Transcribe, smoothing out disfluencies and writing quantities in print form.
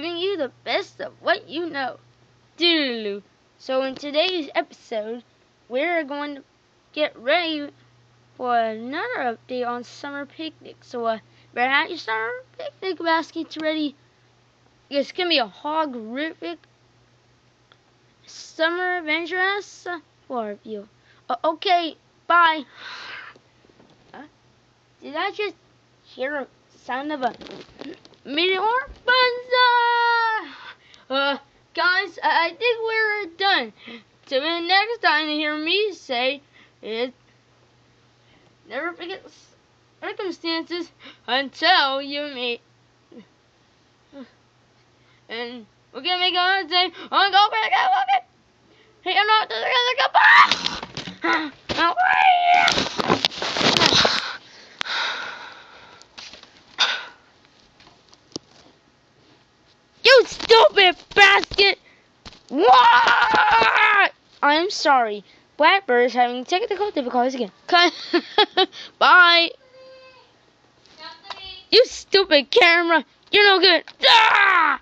giving you the best of what you know. Doodaloo. So in today's episode, we're going to get ready for another update on summer picnic. So better have your summer picnic baskets ready. It's gonna be a horrific summer adventurous for you. Okay, bye. Did I just hear a sound of a meteor? Banzai! Guys, I think we're done. Tune in next time to hear me say it. Never forget circumstances until you meet. And we're gonna make a day on go back out. Okay. Hey, I'm not goodbye. You stupid basket! What? I'm sorry. Blackbird is having technical difficulties again. Bye. You stupid camera. You're no good. Ah!